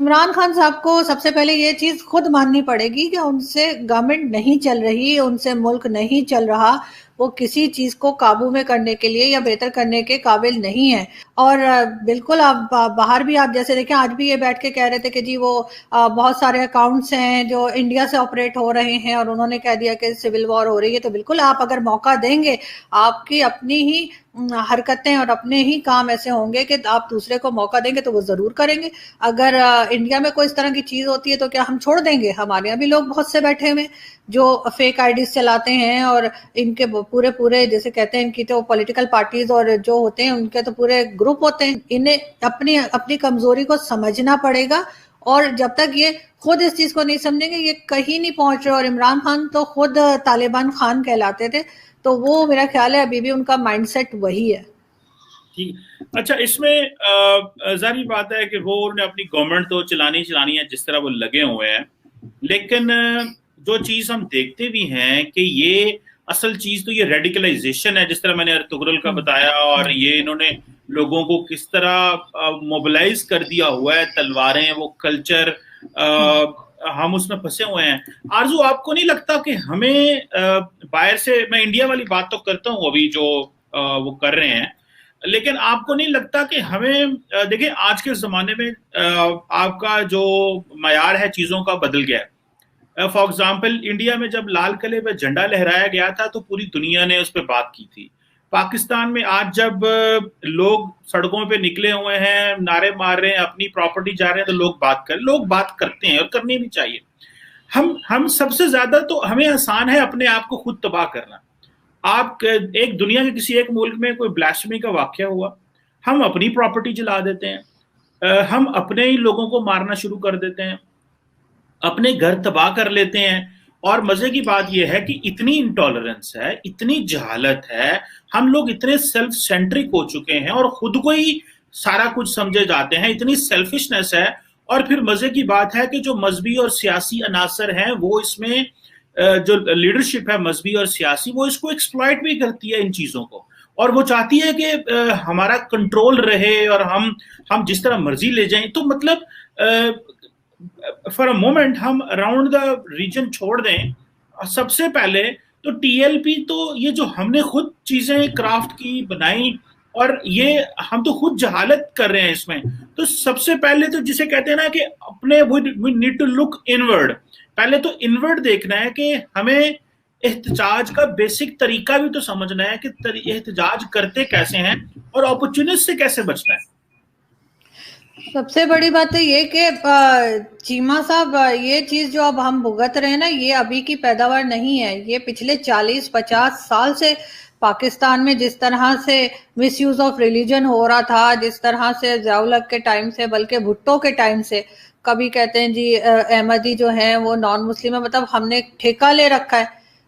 عمران خان صاحب کو سب سے پہلے یہ چیز خود ماننی پڑے گی کہ ان سے گورنمنٹ نہیں چل رہی، ان سے ملک نہیں چل رہا، وہ کسی چیز کو قابو میں کرنے کے لیے یا بہتر کرنے کے قابل نہیں ہے۔ اور بالکل آپ باہر بھی آپ جیسے دیکھیں، آج بھی یہ بیٹھ کے کہہ رہے تھے کہ جی وہ بہت سارے اکاؤنٹس ہیں جو انڈیا سے آپریٹ ہو رہے ہیں، اور انہوں نے کہہ دیا کہ سول وار ہو رہی ہے۔ تو بالکل آپ اگر موقع دیں گے، آپ کی اپنی ہی حرکتیں اور اپنے ہی کام ایسے ہوں گے کہ آپ دوسرے کو موقع دیں گے تو وہ ضرور کریں گے۔ اگر انڈیا میں کوئی اس طرح کی چیز ہوتی ہے تو کیا ہم چھوڑ دیں گے؟ ہمارے یہاں بھی لوگ بہت سے بیٹھے ہوئے جو فیک آئی ڈیز چلاتے ہیں، اور ان کے پورے جیسے کہتے ہیں ان کی تو پولیٹیکل پارٹیز اور جو ہوتے ہیں ان کے تو پورے گروپ ہوتے ہیں۔ انہیں اپنی کمزوری کو سمجھنا پڑے گا، اور جب تک یہ خود اس چیز کو نہیں سمجھیں گے یہ کہیں نہیں پہنچ رہے۔ اور عمران خان تو خود طالبان خان کہلاتے تھے، تو وہ میرا خیال ہے ابھی بھی ان کا مائنڈ سیٹ وہی ہے۔ ٹھیک، اچھا اس میں ظاہری بات ہے کہ وہ انہیں اپنی گورنمنٹ تو چلانی ہے جس طرح وہ لگے ہوئے ہیں، لیکن جو چیز ہم دیکھتے بھی ہیں کہ یہ اصل چیز تو یہ ریڈیکلائزیشن ہے، جس طرح میں نے ارطغرل کا بتایا، اور یہ انہوں نے لوگوں کو کس طرح موبلائز کر دیا ہوا ہے، تلواریں، وہ کلچر، ہم اس میں پھنسے ہوئے ہیں۔ آرزو، آپ کو نہیں لگتا کہ ہمیں باہر سے، میں انڈیا والی بات تو کرتا ہوں ابھی جو وہ کر رہے ہیں، لیکن آپ کو نہیں لگتا کہ ہمیں دیکھیں آج کے زمانے میں آپ کا جو معیار ہے چیزوں کا بدل گیا ہے۔ فار ایگزامپل انڈیا میں جب لال قلعے پہ جھنڈا لہرایا گیا تھا تو پوری دنیا نے اس پہ بات کی تھی۔ پاکستان میں آج جب لوگ سڑکوں پہ نکلے ہوئے ہیں، نعرے مار رہے ہیں، اپنی پراپرٹی جا رہے ہیں، تو لوگ بات کرتے ہیں اور کرنی بھی چاہیے۔ ہم سب سے زیادہ تو ہمیں آسان ہے اپنے آپ کو خود تباہ کرنا۔ آپ ایک دنیا کے کسی ایک ملک میں کوئی بلاسفیمی کا واقعہ ہوا، ہم اپنی پراپرٹی جلا دیتے ہیں، ہم اپنے ہی لوگوں کو مارنا شروع کر دیتے ہیں، اپنے گھر تباہ کر لیتے ہیں۔ اور مزے کی بات یہ ہے کہ اتنی انٹالرنس ہے، اتنی جہالت ہے، ہم لوگ اتنے سیلف سینٹرک ہو چکے ہیں اور خود کو ہی سارا کچھ سمجھے جاتے ہیں، اتنی سیلفشنس ہے۔ اور پھر مزے کی بات ہے کہ جو مذہبی اور سیاسی عناصر ہیں وہ اس میں جو لیڈرشپ ہے مذہبی اور سیاسی، وہ اس کو ایکسپلائٹ بھی کرتی ہے ان چیزوں کو، اور وہ چاہتی ہے کہ ہمارا کنٹرول رہے اور ہم جس طرح مرضی لے جائیں۔ تو مطلب فار اے مومنٹ ہم اراؤنڈ دا ریجن چھوڑ دیں، سب سے پہلے تو ٹی ایل پی، تو یہ جو ہم نے خود چیزیں کرافٹ کی بنائی، اور یہ ہم تو خود جہالت کر رہے ہیں اس میں۔ تو سب سے پہلے تو جسے کہتے ہیں نا کہ اپنے we need to look inward, پہلے تو انورڈ دیکھنا ہے کہ ہمیں احتجاج کا بیسک طریقہ بھی تو سمجھنا ہے کہ احتجاج کرتے کیسے ہیں اور اپورچونسٹ سے کیسے بچنا ہے۔ سب سے بڑی بات تو یہ کہ چیمہ صاحب، یہ چیز جو اب ہم بھگت رہے ہیں نا، یہ ابھی کی پیداوار نہیں ہے، یہ پچھلے 40-50 سال سے پاکستان میں جس طرح سے مس یوز آف ریلیجن ہو رہا تھا، جس طرح سے ضیاء الحق کے ٹائم سے، بلکہ بھٹو کے ٹائم سے، کبھی کہتے ہیں جی احمدی جو ہیں وہ نان مسلم ہے، مطلب ہم نے ٹھیکہ لے رکھا ہے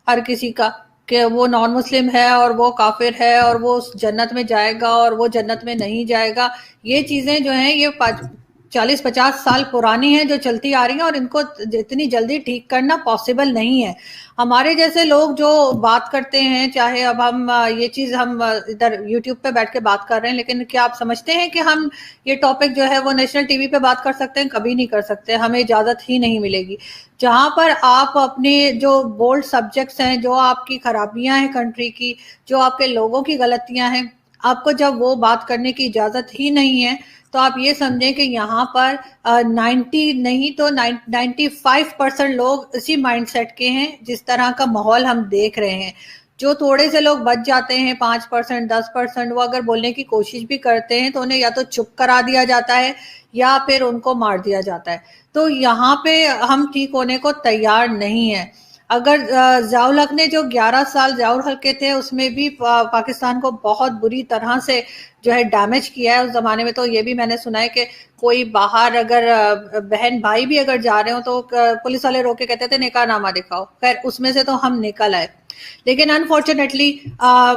ہر کسی کا کہ وہ نان مسلم ہے اور وہ کافر ہے اور وہ جنت میں جائے گا اور وہ جنت میں نہیں جائے گا۔ یہ چیزیں جو ہیں یہ 40-50 سال پرانی ہیں جو چلتی آ رہی ہیں، اور ان کو اتنی جلدی ٹھیک کرنا پاسبل نہیں ہے۔ ہمارے جیسے لوگ جو بات کرتے ہیں، چاہے اب ہم یہ چیز ہم ادھر یوٹیوب پہ بیٹھ کے بات کر رہے ہیں، لیکن کیا آپ سمجھتے ہیں کہ ہم یہ ٹاپک جو ہے وہ نیشنل ٹی وی پہ بات کر سکتے ہیں؟ کبھی نہیں کر سکتے، ہمیں اجازت ہی نہیں ملے گی۔ جہاں پر آپ اپنے جو بولڈ سبجیکٹس ہیں، جو آپ کی خرابیاں ہیں کنٹری کی، جو آپ کے لوگوں کی غلطیاں ہیں، آپ کو جب وہ بات کرنے کی اجازت ہی نہیں ہے، تو آپ یہ سمجھیں کہ یہاں پر 90 نہیں تو 95% لوگ اسی مائنڈ سیٹ کے ہیں جس طرح کا ماحول ہم دیکھ رہے ہیں۔ جو تھوڑے سے لوگ بچ جاتے ہیں، 5%، 10%، وہ اگر بولنے کی کوشش بھی کرتے ہیں تو انہیں یا تو چپ کرا دیا جاتا ہے یا پھر ان کو مار دیا جاتا ہے۔ تو یہاں پہ ہم ٹھیک ہونے کو تیار نہیں ہیں۔ اگر ضیاء الحق نے جو 11 سال ضیاء الحق کے تھے، اس میں بھی پاکستان کو بہت بری طرح سے جو ہے ڈیمیج کیا ہے۔ اس زمانے میں تو یہ بھی میں نے سنا ہے کہ کوئی باہر اگر بہن بھائی بھی اگر جا رہے ہوں تو پولیس والے روک کے کہتے تھے نکاح نامہ دکھاؤ۔ خیر اس میں سے تو ہم نکل آئے، لیکن انفارچونیٹلی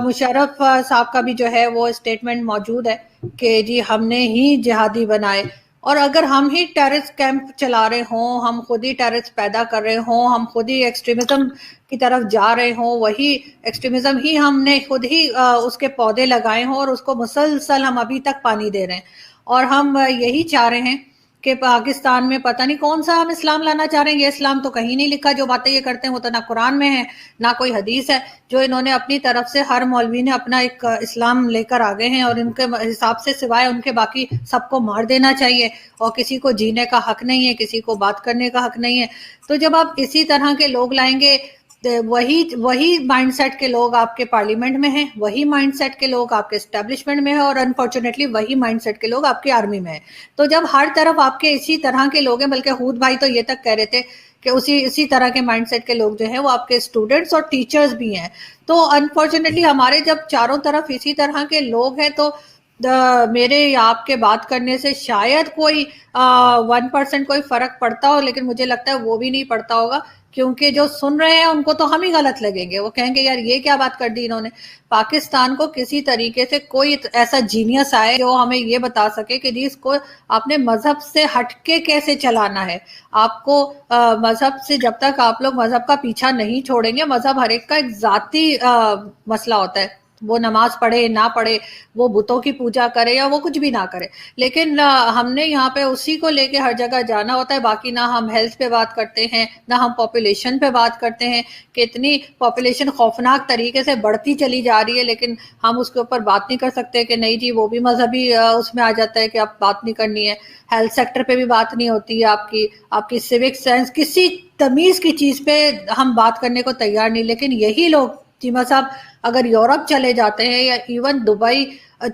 مشرف صاحب کا بھی جو ہے وہ اسٹیٹمنٹ موجود ہے کہ جی ہم نے ہی جہادی بنائے۔ اور اگر ہم ہی ٹیررسٹ کیمپ چلا رہے ہوں، ہم خود ہی ٹیررسٹ پیدا کر رہے ہوں، ہم خود ہی ایکسٹریمزم کی طرف جا رہے ہوں، وہی ایکسٹریمزم ہی ہم نے خود ہی اس کے پودے لگائے ہوں اور اس کو مسلسل ہم ابھی تک پانی دے رہے ہیں، اور ہم یہی چاہ رہے ہیں کہ پاکستان میں پتہ نہیں کون سا ہم اسلام لانا چاہ رہے ہیں. یہ اسلام تو کہیں نہیں لکھا. جو باتیں یہ کرتے ہیں وہ تو نہ قرآن میں ہے نہ کوئی حدیث ہے. جو انہوں نے اپنی طرف سے ہر مولوی نے اپنا ایک اسلام لے کر آگے ہیں، اور ان کے حساب سے سوائے ان کے باقی سب کو مار دینا چاہیے، اور کسی کو جینے کا حق نہیں ہے، کسی کو بات کرنے کا حق نہیں ہے. تو جب آپ اسی طرح کے لوگ لائیں گے، وہی مائنڈ سیٹ کے لوگ آپ کے پارلیمنٹ میں ہیں، وہی مائنڈ سیٹ کے لوگ آپ کے اسٹیبلشمنٹ میں ہیں، اور انفارچونیٹلی وہی مائنڈ سیٹ کے لوگ آپ کی آرمی میں ہیں. تو جب ہر طرف آپ کے اسی طرح کے لوگ ہیں، بلکہ حود بھائی تو یہ تک کہہ رہے تھے کہ اسی طرح کے مائنڈ سیٹ کے لوگ جو ہیں وہ آپ کے اسٹوڈنٹس اور ٹیچرز بھی ہیں. تو انفارچونیٹلی ہمارے جب چاروں طرف اسی طرح کے لوگ ہیں، تو میرے یا آپ کے بات کرنے سے شاید کوئی 1% کوئی فرق پڑتا ہو، لیکن مجھے لگتا ہے وہ بھی نہیں پڑتا ہوگا، کیونکہ جو سن رہے ہیں ان کو تو ہم ہی غلط لگیں گے. وہ کہیں گے یار یہ کیا بات کر دی انہوں نے. پاکستان کو کسی طریقے سے کوئی ایسا جینیس آئے جو ہمیں یہ بتا سکے کہ جی اس کو آپ نے مذہب سے ہٹ کے کیسے چلانا ہے. آپ کو مذہب سے جب تک آپ لوگ مذہب کا پیچھا نہیں چھوڑیں گے، مذہب ہر ایک کا ایک ذاتی مسئلہ ہوتا ہے، وہ نماز پڑھے نہ پڑھے، وہ بتوں کی پوجا کرے یا وہ کچھ بھی نہ کرے، لیکن ہم نے یہاں پہ اسی کو لے کے ہر جگہ جانا ہوتا ہے. باقی نہ ہم ہیلتھ پہ بات کرتے ہیں، نہ ہم پاپولیشن پہ بات کرتے ہیں کہ اتنی پاپولیشن خوفناک طریقے سے بڑھتی چلی جا رہی ہے، لیکن ہم اس کے اوپر بات نہیں کر سکتے کہ نہیں جی وہ بھی مذہبی اس میں آ جاتا ہے کہ آپ بات نہیں کرنی ہے. ہیلتھ سیکٹر پہ بھی بات نہیں ہوتی ہے، آپ کی سیوک سینس، کسی تمیز کی چیز پہ ہم بات کرنے کو تیار نہیں. لیکن یہی لوگ چیمہ صاحب اگر یورپ چلے جاتے ہیں یا ایون دبئی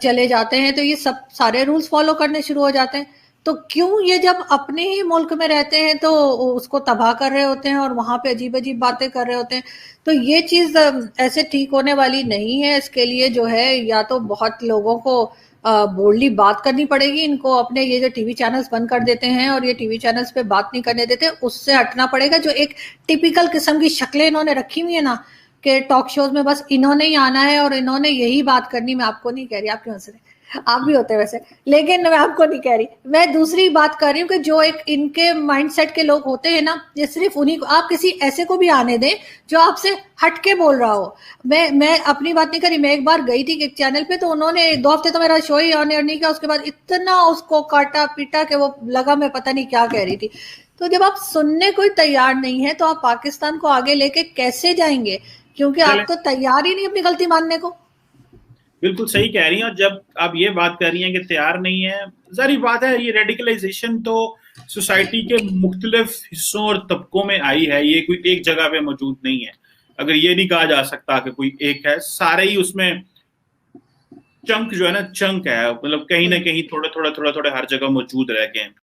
چلے جاتے ہیں تو یہ سب سارے رولز فالو کرنے شروع ہو جاتے ہیں. تو کیوں یہ جب اپنے ہی ملک میں رہتے ہیں تو اس کو تباہ کر رہے ہوتے ہیں اور وہاں پہ عجیب عجیب باتیں کر رہے ہوتے ہیں. تو یہ چیز ایسے ٹھیک ہونے والی نہیں ہے. اس کے لیے جو ہے یا تو بہت لوگوں کو بولڈلی بات کرنی پڑے گی، ان کو اپنے یہ جو ٹی وی چینلز بند کر دیتے ہیں اور یہ ٹی وی چینلز پہ بات نہیں کرنے دیتے، اس سے ہٹنا پڑے گا. جو ایک ٹیپیکل قسم کی شکلیں انہوں نے رکھی ہوئی ہیں نا کہ ٹاک شوز میں بس انہوں نے ہی آنا ہے اور انہوں نے یہی بات کرنی. میں آپ کو نہیں کہہ رہی، آپ کیوں ہنس رہے، آپ بھی ہوتے ویسے، لیکن میں آپ کو نہیں کہہ رہی. میں دوسری بات کر رہی ہوں کہ جو ایک ان کے مائنڈ سیٹ کے لوگ ہوتے ہیں نا، یہ صرف انہی کو آپ کسی ایسے کو بھی آنے دیں جو آپ سے ہٹ کے بول رہا ہو. میں اپنی بات نہیں کری. میں ایک بار گئی تھی ایک چینل پہ، تو انہوں نے 2 ہفتے تو میرا شو ہی آن ایئر نہیں کیا. اس کے بعد اتنا اس کو کاٹا پیٹا کہ وہ لگا میں پتہ نہیں کیا کہہ رہی تھی. تو جب آپ سننے کوئی تیار نہیں ہے تو آپ پاکستان کو آگے لے کے کیسے جائیں گے؟ کیونکہ آپ تو تیار ہی نہیں اپنی غلطی ماننے کو. بالکل صحیح کہہ رہی ہیں. اور جب آپ یہ بات کر رہی ہیں کہ تیار نہیں ہے، ظاہر بات ہے یہ ریڈیکلائزیشن تو سوسائٹی کے مختلف حصوں اور طبقوں میں آئی ہے، یہ کوئی ایک جگہ پہ موجود نہیں ہے. اگر یہ نہیں کہا جا سکتا کہ کوئی ایک ہے، سارے ہی اس میں چنک جو ہے نا چنک ہے، مطلب کہیں نہ کہیں تھوڑے ہر جگہ موجود رہ گئے ہیں.